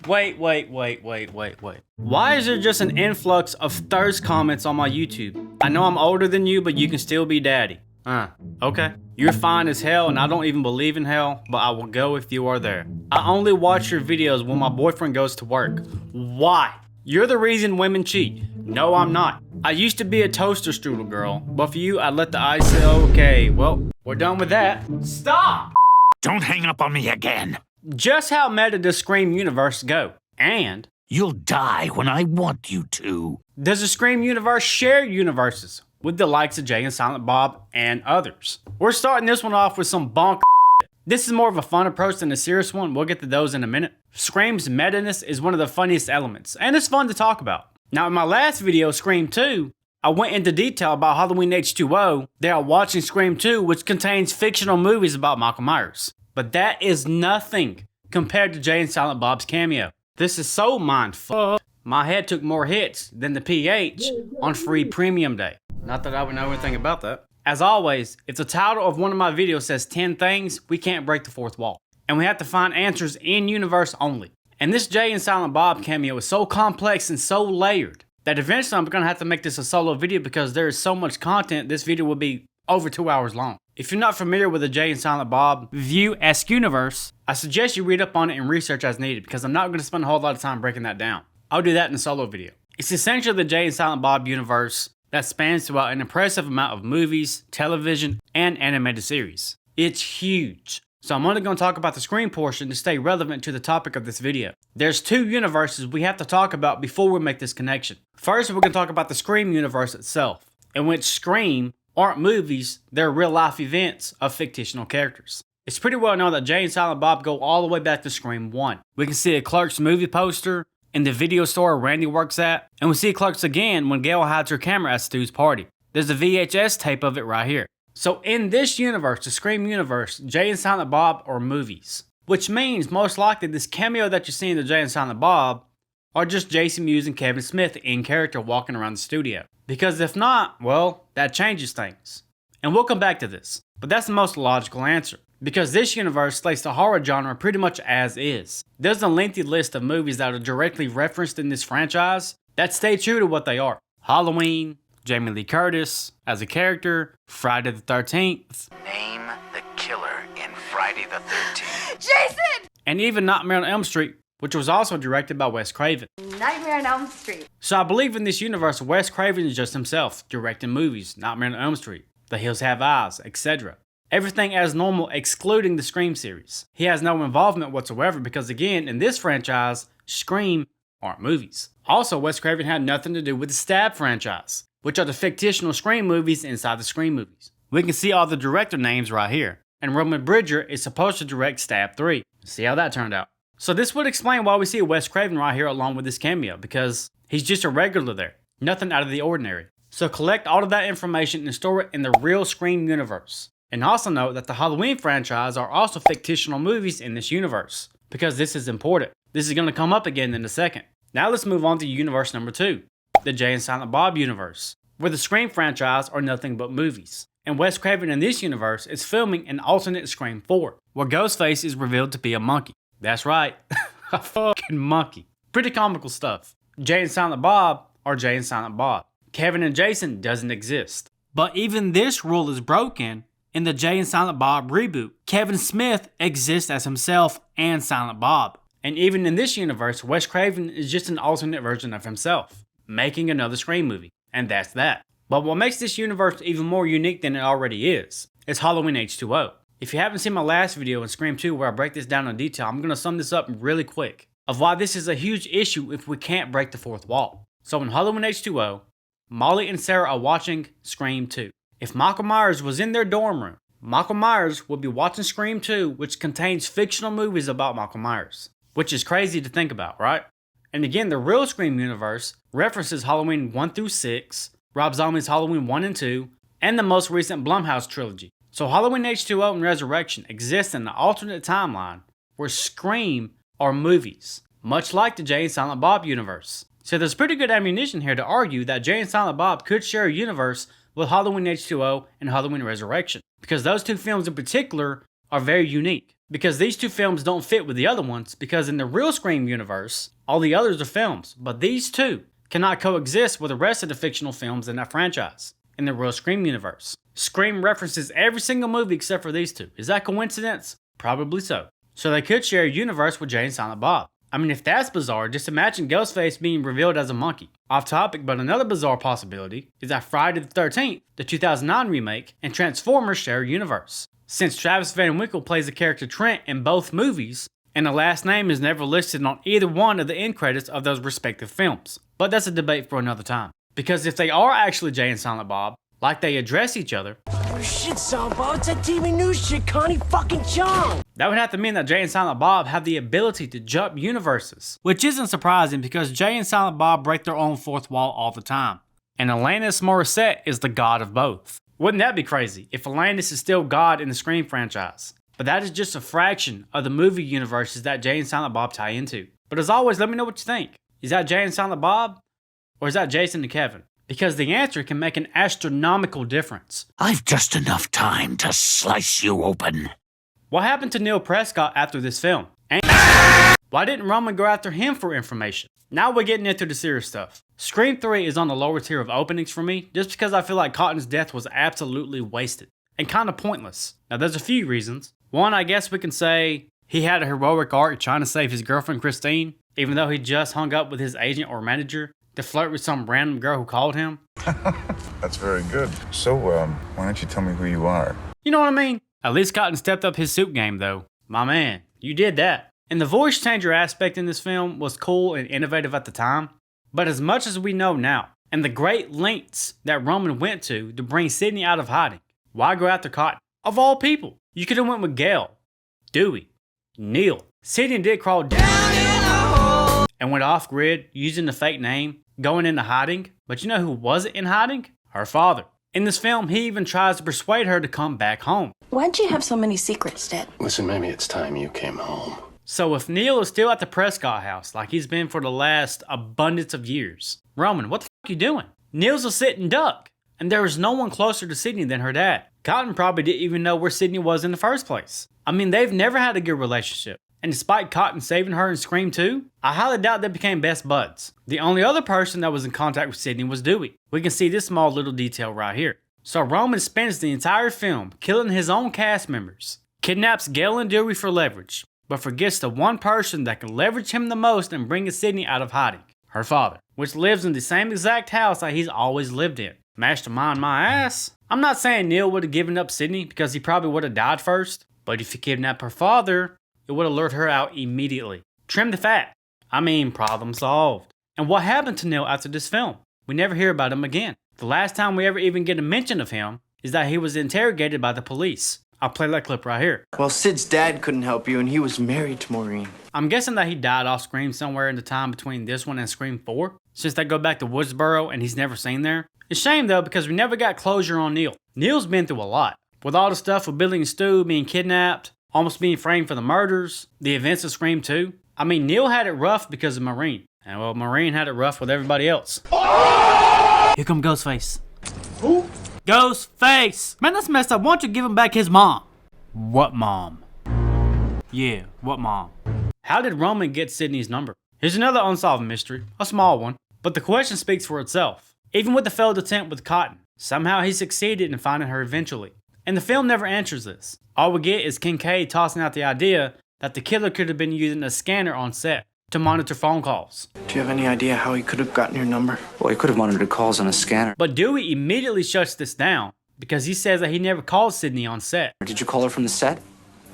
Wait. Why is there just an influx of thirst comments on my YouTube? I know I'm older than you, but you can still be daddy. Okay. You're fine as hell, and I don't even believe in hell, but I will go if you are there. I only watch your videos when my boyfriend goes to work. Why? You're the reason women cheat. No, I'm not. I used to be a toaster strudel girl, but for you, I let the ice say, okay, well, we're done with that. Stop! Don't hang up on me again. Just how meta does Scream universe go? And You'll die when I want you to. does the Scream universe share universes with the likes of Jay and Silent Bob and others? We're starting this one off with some bonk. This is more of a fun approach than a serious one. We'll get to those in a minute. Scream's meta-ness is one of the funniest elements, and it's fun to talk about. Now, in my last video, Scream 2, I went into detail about Halloween H2O. They are watching Scream 2, which contains fictional movies about Michael Myers. But that is nothing compared to Jay and Silent Bob's cameo. This is so mindfuck. My head took more hits than the PH on free premium day. Not that I would know anything about that. As always, if the title of one of my videos says 10 things, we can't break the fourth wall. And we have to find answers in universe only. And this Jay and Silent Bob cameo is so complex and so layered that eventually I'm gonna have to make this a solo video because there is so much content, this video will be over 2 hours long. If you're not familiar with the Jay and Silent Bob View-esque universe, I suggest you read up on it and research as needed because I'm not going to spend a whole lot of time breaking that down. I'll do that in a solo video. It's essentially the Jay and Silent Bob universe that spans throughout an impressive amount of movies, television, and animated series. It's huge. So I'm only going to talk about the Scream portion to stay relevant to the topic of this video. There's 2 universes we have to talk about before we make this connection. First, we're going to talk about the Scream universe itself, in which Scream aren't movies, they're real life events of fictional characters. It's pretty well known that Jay and Silent Bob go all the way back to Scream 1. We can see a Clerks movie poster in the video store Randy works at, and we see Clerks again when Gail hides her camera at Stu's party. There's a VHS tape of it right here. So in this universe, the Scream universe, Jay and Silent Bob are movies. Which means most likely this cameo that you see in the Jay and Silent Bob are just Jason Mewes and Kevin Smith in character walking around the studio. Because if not, well, that changes things. And we'll come back to this. But that's the most logical answer. Because this universe slates the horror genre pretty much as is. There's a lengthy list of movies that are directly referenced in this franchise that stay true to what they are. Halloween, Jamie Lee Curtis as a character, Friday the 13th. Name the killer in Friday the 13th. Jason! And even Nightmare on Elm Street, which was also directed by Wes Craven. Nightmare on Elm Street. So I believe in this universe, Wes Craven is just himself, directing movies, Nightmare on Elm Street, The Hills Have Eyes, etc. Everything as normal excluding the Scream series. He has no involvement whatsoever because again, in this franchise, Scream aren't movies. Also, Wes Craven had nothing to do with the Stab franchise, which are the fictional Scream movies inside the Scream movies. We can see all the director names right here. And Roman Bridger is supposed to direct Stab 3. See how that turned out. So this would explain why we see Wes Craven right here along with this cameo, because he's just a regular there. Nothing out of the ordinary. So collect all of that information and store it in the real Scream universe. And also note that the Halloween franchise are also fictional movies in this universe, because this is important. This is going to come up again in a second. Now let's move on to universe number 2, the Jay and Silent Bob universe, where the Scream franchise are nothing but movies. And Wes Craven in this universe is filming an alternate Scream 4, where Ghostface is revealed to be a monkey. That's right, a fucking monkey. Pretty comical stuff. Jay and Silent Bob are Jay and Silent Bob. Kevin and Jason doesn't exist. But even this rule is broken in the Jay and Silent Bob reboot. Kevin Smith exists as himself and Silent Bob. And even in this universe, Wes Craven is just an alternate version of himself, making another Scream movie. And that's that. But what makes this universe even more unique than it already is Halloween H2O. If you haven't seen my last video in Scream 2 where I break this down in detail, I'm going to sum this up really quick of why this is a huge issue if we can't break the fourth wall. So in Halloween H2O, Molly and Sarah are watching Scream 2. If Michael Myers was in their dorm room, Michael Myers would be watching Scream 2, which contains fictional movies about Michael Myers. Which is crazy to think about, right? And again, the real Scream universe references Halloween 1 through 6, Rob Zombie's Halloween 1 and 2, and the most recent Blumhouse trilogy. So Halloween H2O and Resurrection exist in an alternate timeline where Scream are movies, much like the Jay and Silent Bob universe. So there's pretty good ammunition here to argue that Jay and Silent Bob could share a universe with Halloween H2O and Halloween Resurrection, because those two films in particular are very unique. because these two films don't fit with the other ones, because in the real Scream universe, all the others are films, but these two cannot coexist with the rest of the fictional films in that franchise. In the real Scream universe, Scream references every single movie except for these two. Is that coincidence? Probably so. So they could share a universe with Jay and Silent Bob. I mean, if that's bizarre, just imagine Ghostface being revealed as a monkey. Off topic, but another bizarre possibility is that Friday the 13th, the 2009 remake, and Transformers share a universe. Since Travis Van Winkle plays the character Trent in both movies, and the last name is never listed on either one of the end credits of those respective films. But that's a debate for another time. Because if they are actually Jay and Silent Bob, like they address each other, Oh shit, Silent Bob, it's that TV news shit, Connie fucking Chung! that would have to mean that Jay and Silent Bob have the ability to jump universes. Which isn't surprising because Jay and Silent Bob break their own fourth wall all the time. And Alanis Morissette is the god of both. Wouldn't that be crazy if Alanis is still God in the Scream franchise? But that is just a fraction of the movie universes that Jay and Silent Bob tie into. But as always, let me know what you think. Is that Jay and Silent Bob? Or is that Jason and Kevin? Because the answer can make an astronomical difference. I've just enough time to slice you open. What happened to Neil Prescott after this film? And why didn't Roman go after him for information? Now we're getting into the serious stuff. Scream 3 is on the lower tier of openings for me, just because I feel like Cotton's death was absolutely wasted. And kind of pointless. Now there's a few reasons. One, I guess we can say he had a heroic arc trying to save his girlfriend Christine, even though he just hung up with his agent or manager to flirt with some random girl who called him. That's very good. So, why don't you tell me who you are? You know what I mean? At least Cotton stepped up his suit game though. My man, you did that. And the voice changer aspect in this film was cool and innovative at the time. But as much as we know now, and the great lengths that Roman went to bring Sidney out of hiding, why go after Cotton? Of all people, you could have went with Gail, Dewey, Neil. Sidney did crawl down and went off grid using the fake name, going into hiding. But you know who wasn't in hiding? Her father. In this film, he even tries to persuade her to come back home. Why'd you have so many secrets, Dad? Listen, maybe it's time you came home. So if Neil is still at the Prescott house like he's been for the last abundance of years, Roman, what the f*** you doing? Neil's a sitting duck, and there is no one closer to Sidney than her dad. Cotton probably didn't even know where Sidney was in the first place. I mean, they've never had a good relationship. And despite Cotton saving her in Scream 2, I highly doubt they became best buds. The only other person that was in contact with Sidney was Dewey. We can see this small little detail right here. So Roman spends the entire film killing his own cast members, kidnaps Gail and Dewey for leverage, but forgets the one person that can leverage him the most and bring Sidney out of hiding, her father, which lives in the same exact house that he's always lived in. Mastermind my ass. I'm not saying Neil would have given up Sidney because he probably would have died first, but if he kidnapped her father, it would alert her out immediately. Trim the fat. I mean, problem solved. And what happened to Neil after this film? We never hear about him again. The last time we ever even get a mention of him is that he was interrogated by the police. I'll play that clip right here. Well, Sid's dad couldn't help you, and he was married to Maureen. I'm guessing that he died off Scream somewhere in the time between this one and Scream 4, since they go back to Woodsboro and he's never seen there. It's a shame though, because we never got closure on Neil. Neil's been through a lot. With all the stuff with Billy and Stu being kidnapped, almost being framed for the murders, the events of Scream 2. I mean, Neil had it rough because of Maureen. And well, Maureen had it rough with everybody else. Here come Ghostface. Who? Ghostface! Man, that's messed up. Why don't you give him back his mom? What mom? Yeah, what mom? How did Roman get Sidney's number? Here's another unsolved mystery, a small one, but the question speaks for itself. Even with the failed attempt with Cotton, somehow he succeeded in finding her eventually. And the film never answers this. All we get is Kincaid tossing out the idea that the killer could have been using a scanner on set to monitor phone calls. Do you have any idea how he could have gotten your number? Well, he could have monitored calls on a scanner. But Dewey immediately shuts this down because he says that he never called Sidney on set. Did you call her from the set?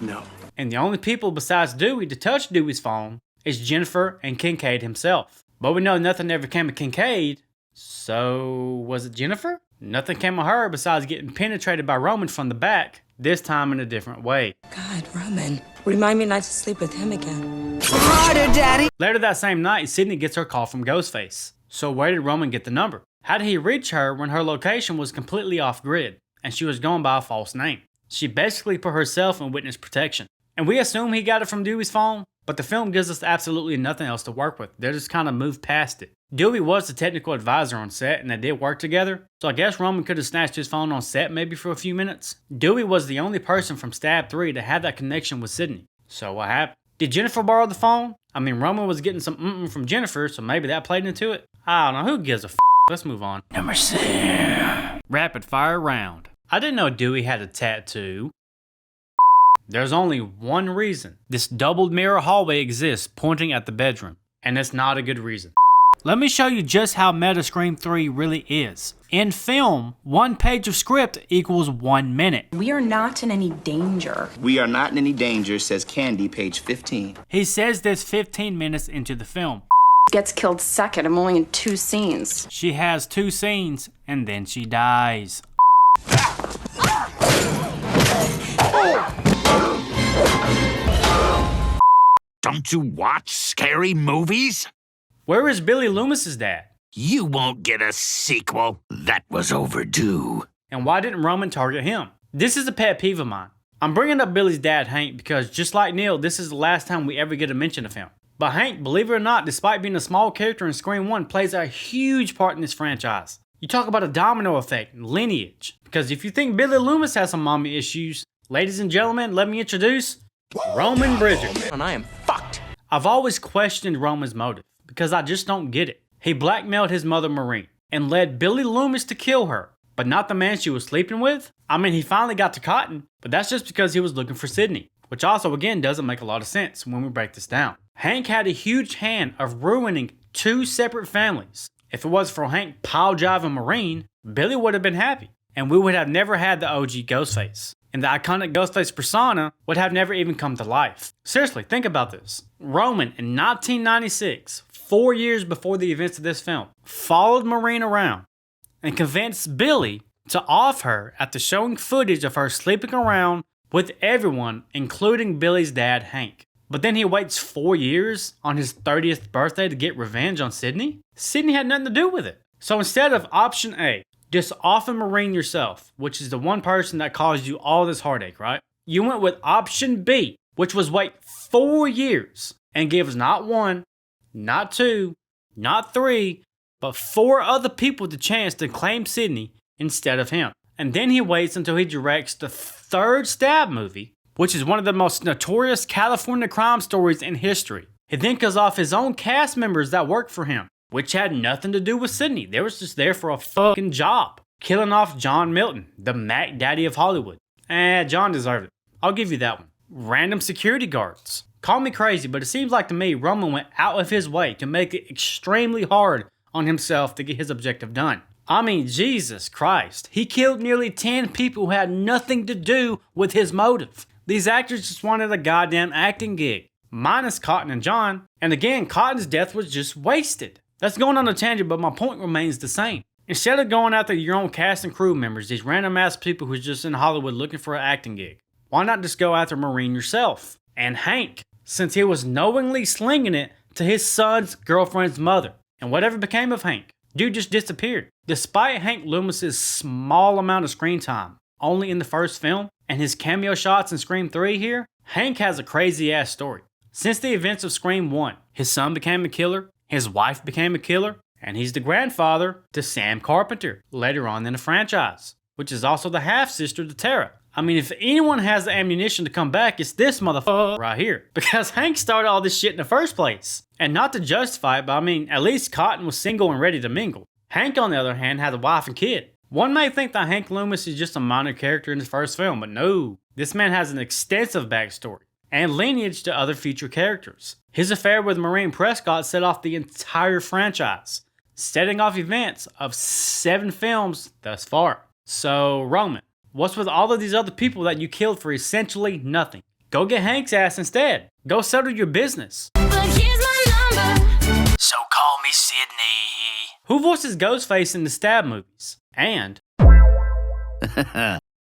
No. And the only people besides Dewey to touch Dewey's phone is Jennifer and Kincaid himself. But we know nothing ever came of Kincaid, so was it Jennifer? Nothing came of her besides getting penetrated by Roman from the back, this time in a different way. God, Roman. Remind me not to sleep with him again. Harder, Daddy! Later that same night, Sidney gets her call from Ghostface. So where did Roman get the number? How did he reach her when her location was completely off grid and she was going by a false name? She basically put herself in witness protection. And we assume he got it from Dewey's phone, but the film gives us absolutely nothing else to work with. They just kind of moved past it. Dewey was the technical advisor on set, and they did work together, so I guess Roman could have snatched his phone on set maybe for a few minutes. Dewey was the only person from Stab 3 to have that connection with Sydney. So what happened? Did Jennifer borrow the phone? I mean, Roman was getting some from Jennifer, so maybe that played into it? I don't know, who gives a f***? Let's move on. Number 6. Rapid fire round. I didn't know Dewey had a tattoo. There's only one reason this doubled mirror hallway exists pointing at the bedroom, and it's not a good reason. Let me show you just how meta Scream 3 really is. In film, 1 page of script equals 1 minute. We are not in any danger. We are not in any danger, says Candy, page 15. He says this 15 minutes into the film. Gets killed second. I'm only in 2 scenes. She has 2 scenes, and then she dies. Don't you watch scary movies? Where is Billy Loomis's dad? You won't get a sequel. That was overdue. And why didn't Roman target him? This is a pet peeve of mine. I'm bringing up Billy's dad, Hank, because just like Neil, this is the last time we ever get a mention of him. But Hank, believe it or not, despite being a small character in Scream 1, plays a huge part in this franchise. You talk about a domino effect and lineage. Because if you think Billy Loomis has some mommy issues, ladies and gentlemen, let me introduce Roman Bridger. And I am fucked. I've always questioned Roman's motive, because I just don't get it. He blackmailed his mother Maureen, and led Billy Loomis to kill her, but not the man she was sleeping with? I mean, he finally got to Cotton, but that's just because he was looking for Sydney, which also again doesn't make a lot of sense when we break this down. Hank had a huge hand of ruining 2 separate families. If it was for Hank pile-driving Maureen, Billy would have been happy, and we would have never had the OG Ghostface. And the iconic Ghostface persona would have never even come to life. Seriously, think about this. Roman in 1996, 4 years before the events of this film, followed Maureen around and convinced Billy to off her after showing footage of her sleeping around with everyone, including Billy's dad, Hank. But then he waits 4 years on his 30th birthday to get revenge on Sydney? Sydney had nothing to do with it. So instead of option A, just offer Maureen yourself, which is the one person that caused you all this heartache, right? You went with option B, which was wait 4 years and give us not 1, not 2, not 3, but 4 other people the chance to claim Sydney instead of him. And then he waits until he directs the 3rd Stab movie, which is one of the most notorious California crime stories in history. He then kills off his own cast members that worked for him, which had nothing to do with Sydney. They was just there for a fucking job. Killing off John Milton, the Mac Daddy of Hollywood. John deserved it. I'll give you that one. Random security guards. Call me crazy, but it seems like to me Roman went out of his way to make it extremely hard on himself to get his objective done. I mean, Jesus Christ. He killed nearly 10 people who had nothing to do with his motive. These actors just wanted a goddamn acting gig. Minus Cotton and John. And again, Cotton's death was just wasted. That's going on a tangent, but my point remains the same. Instead of going after your own cast and crew members, these random ass people who's just in Hollywood looking for an acting gig, why not just go after Maureen yourself? And Hank, since he was knowingly slinging it to his son's girlfriend's mother. And whatever became of Hank, dude just disappeared. Despite Hank Loomis's small amount of screen time, only in the first film, and his cameo shots in Scream 3 here, Hank has a crazy ass story. Since the events of Scream 1, his son became a killer, his wife became a killer, and he's the grandfather to Sam Carpenter, later on in the franchise, which is also the half-sister to Tara. I mean, if anyone has the ammunition to come back, it's this motherfucker right here. Because Hank started all this shit in the first place. And not to justify it, but I mean, at least Cotton was single and ready to mingle. Hank, on the other hand, had a wife and kid. One may think that Hank Loomis is just a minor character in his first film, but no. This man has an extensive backstory and lineage to other future characters. His affair with Maureen Prescott set off the entire franchise, setting off events of 7 films thus far. So, Roman, what's with all of these other people that you killed for essentially nothing? Go get Hank's ass instead. Go settle your business. But here's my number. So call me Sydney. Who voices Ghostface in the Stab movies? And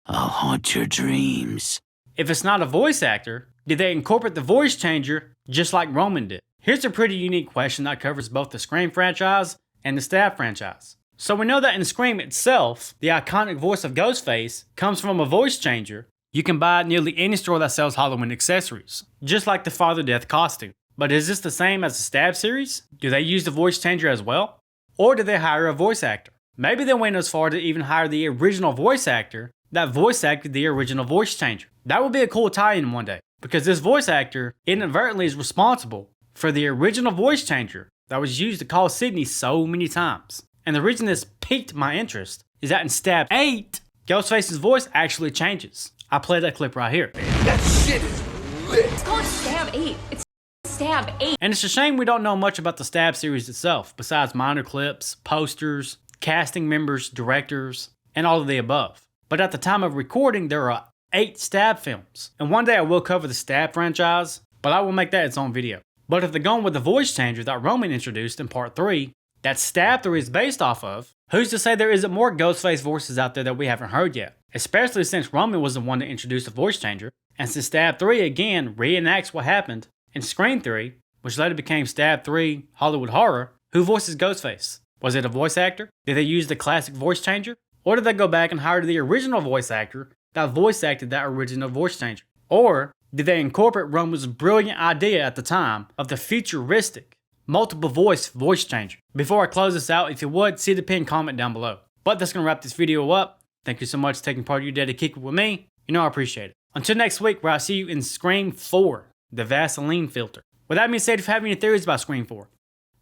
I'll haunt your dreams. if it's not a voice actor, did they incorporate the voice changer just like Roman did? Here's a pretty unique question that covers both the Scream franchise and the Stab franchise. So we know that in Scream itself, the iconic voice of Ghostface comes from a voice changer, You can buy at nearly any store that sells Halloween accessories, just like the Father Death costume. But is this the same as the Stab series? Do they use the voice changer as well? Or do they hire a voice actor? Maybe they went as far to even hire the original voice actor that voice acted the original voice changer. That would be a cool tie-in one day, because this voice actor inadvertently is responsible for the original voice changer that was used to call Sydney so many times. And the reason this piqued my interest is that in Stab 8, Ghostface's voice actually changes. I played that clip right here. That shit is lit. It's called Stab 8. It's Stab 8. And it's a shame we don't know much about the Stab series itself, besides minor clips, posters, casting members, directors, and all of the above. But at the time of recording, there are 8 Stab films. And one day I will cover the Stab franchise, but I will make that its own video. But if they're going with the voice changer that Roman introduced in part 3, that Stab 3 is based off of, who's to say there isn't more Ghostface voices out there that we haven't heard yet? Especially since Roman was the one that introduced the voice changer, and since Stab 3 again reenacts what happened in Scream 3, which later became Stab 3 Hollywood Horror. Who voices Ghostface? Was it a voice actor? Did they use the classic voice changer? Or did they go back and hire the original voice actor that voice acted that original voice changer? Or did they incorporate Roman's brilliant idea at the time of the futuristic, multiple voice changer? Before I close this out, if you would, see the pinned comment down below. But that's going to wrap this video up. Thank you so much for taking part of your day to kick it with me. You know I appreciate it. Until next week, where I see you in Scream 4, the Vaseline filter. With that being said, if you have any theories about Scream 4,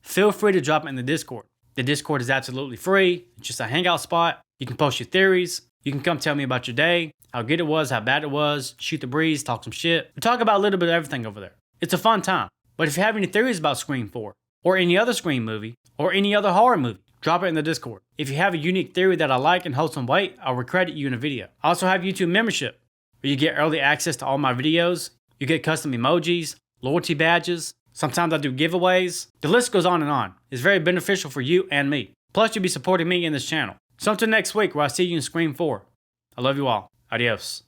feel free to drop it in the Discord. The Discord is absolutely free. It's just a hangout spot. You can post your theories. You can come tell me about your day, how good it was, how bad it was, shoot the breeze, talk some shit. We talk about a little bit of everything over there. It's a fun time. But if you have any theories about Scream 4, or any other Scream movie, or any other horror movie, drop it in the Discord. If you have a unique theory that I like and hold some weight, I'll recredit you in a video. I also have YouTube membership, where you get early access to all my videos. You get custom emojis, loyalty badges. Sometimes I do giveaways. The list goes on and on. It's very beneficial for you and me. Plus, you'll be supporting me in this channel. So until next week, where I see you in Scream 4. I love you all. Adios.